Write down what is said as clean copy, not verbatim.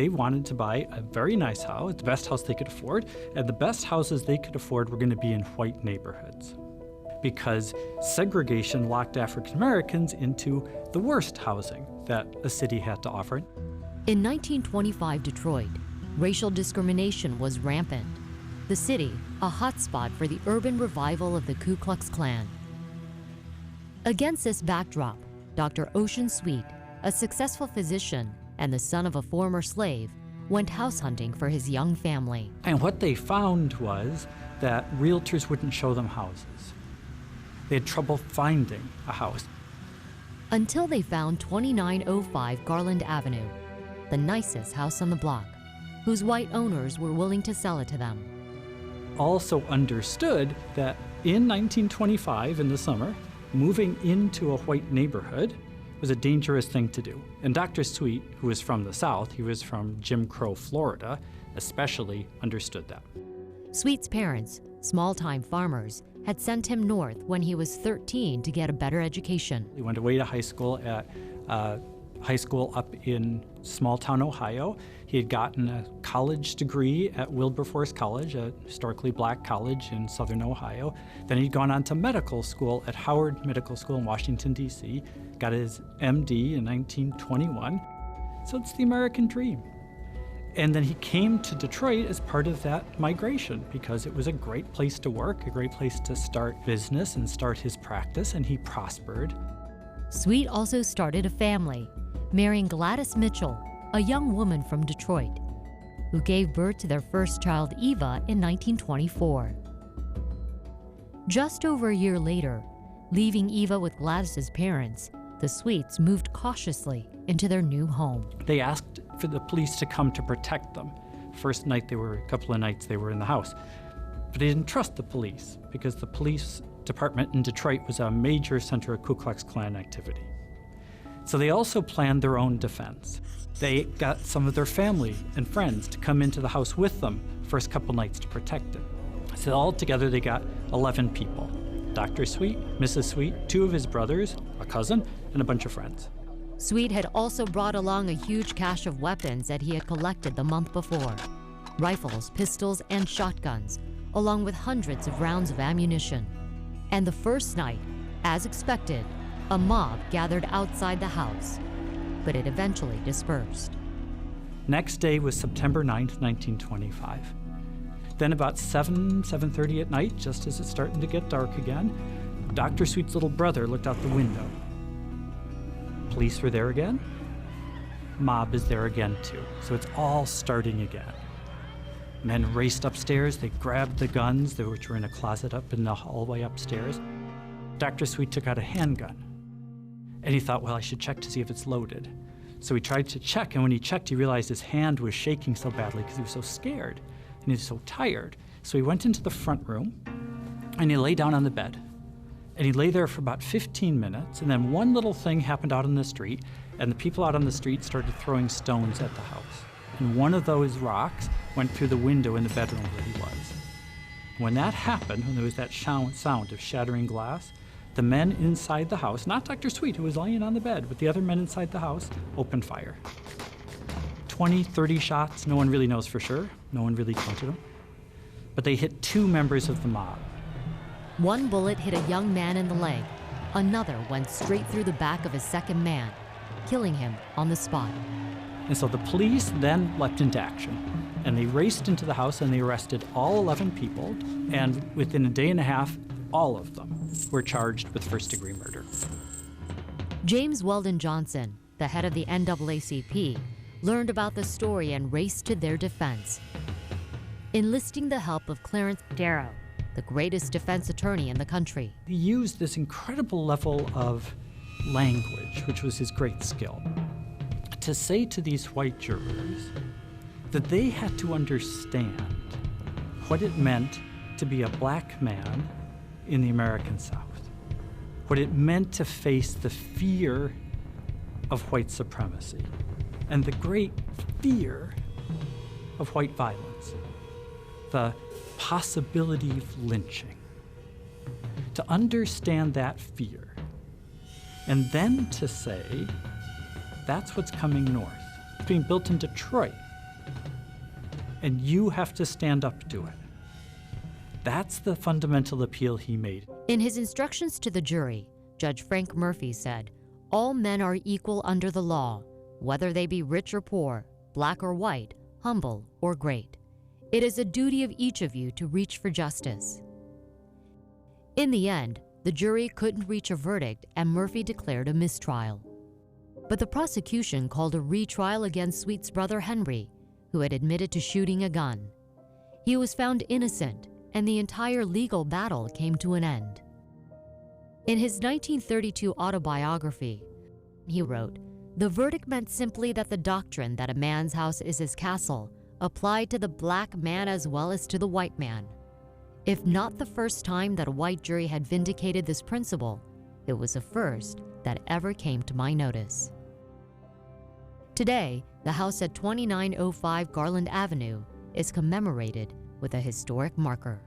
they wanted to buy a very nice house, the best house they could afford, and the best houses they could afford were going to be in white neighborhoods, because segregation locked African Americans into the worst housing that a city had to offer. In 1925 Detroit, racial discrimination was rampant. The city, a hotspot for the urban revival of the Ku Klux Klan. Against this backdrop, Dr. Ocean Sweet, a successful physician and the son of a former slave, went house hunting for his young family. And what they found was that realtors wouldn't show them houses. They had trouble finding a house. Until they found 2905 Garland Avenue, the nicest house on the block, whose white owners were willing to sell it to them. Also understood that in 1925, in the summer, moving into a white neighborhood was a dangerous thing to do. And Dr. Sweet, who was from the South, he was from Jim Crow, Florida, especially understood that. Sweet's parents, small-time farmers, had sent him north when he was 13 to get a better education. He went away to high school up in small-town Ohio. He had gotten a college degree at Wilberforce College, a historically black college in southern Ohio. Then he'd gone on to medical school at Howard Medical School in Washington, D.C., got his MD in 1921. So it's the American dream. And then he came to Detroit as part of that migration because it was a great place to work, a great place to start business and start his practice, and he prospered. Sweet also started a family, marrying Gladys Mitchell, a young woman from Detroit, who gave birth to their first child, Eva, in 1924. Just over a year later, leaving Eva with Gladys's parents, the Sweets moved cautiously into their new home. They asked for the police to come to protect them. First night, a couple of nights they were in the house. But they didn't trust the police because the police department in Detroit was a major center of Ku Klux Klan activity. So they also planned their own defense. They got some of their family and friends to come into the house with them first couple nights to protect it. So all together they got 11 people. Dr. Sweet, Mrs. Sweet, 2 of his brothers, a cousin, and a bunch of friends. Sweet had also brought along a huge cache of weapons that he had collected the month before. Rifles, pistols, and shotguns, along with hundreds of rounds of ammunition. And the first night, as expected, a mob gathered outside the house, but it eventually dispersed. Next day was September 9th, 1925. Then about 7:30 at night, just as it's starting to get dark again, Dr. Sweet's little brother looked out the window. Police were there again. Mob is there again too. So it's all starting again. Men raced upstairs, they grabbed the guns, which were in a closet up in the hallway upstairs. Dr. Sweet took out a handgun. And he thought, well, I should check to see if it's loaded. So he tried to check, and when he checked, he realized his hand was shaking so badly because he was so scared and he was so tired. So he went into the front room and he lay down on the bed. And he lay there for about 15 minutes, and then one little thing happened out on the street, and the people out on the street started throwing stones at the house. And one of those rocks went through the window in the bedroom where he was. When that happened, when there was that sound of shattering glass, the men inside the house, not Dr. Sweet, who was lying on the bed, but the other men inside the house, opened fire. 20, 30 shots, no one really knows for sure. No one really counted them. But they hit 2 members of the mob. One bullet hit a young man in the leg. Another went straight through the back of a second man, killing him on the spot. And so the police then leapt into action. And they raced into the house and they arrested all 11 people. And within a day and a half, all of them were charged with first-degree murder. James Weldon Johnson, the head of the NAACP, learned about the story and raced to their defense, enlisting the help of Clarence Darrow, the greatest defense attorney in the country. He used this incredible level of language, which was his great skill, to say to these white jurors that they had to understand what it meant to be a black man in the American South, what it meant to face the fear of white supremacy and the great fear of white violence, the possibility of lynching. To understand that fear, and then to say, that's what's coming north. It's being built in Detroit. and you have to stand up to it. That's the fundamental appeal he made. In his instructions to the jury, Judge Frank Murphy said, "All men are equal under the law, whether they be rich or poor, black or white, humble or great. It is a duty of each of you to reach for justice." In the end, the jury couldn't reach a verdict and Murphy declared a mistrial. But the prosecution called a retrial against Sweet's brother Henry, who had admitted to shooting a gun. He was found innocent, and the entire legal battle came to an end. In his 1932 autobiography, he wrote, "The verdict meant simply that the doctrine that a man's house is his castle applied to the black man as well as to the white man. If not the first time that a white jury had vindicated this principle, it was the first that ever came to my notice." Today, the house at 2905 Garland Avenue is commemorated with a historic marker.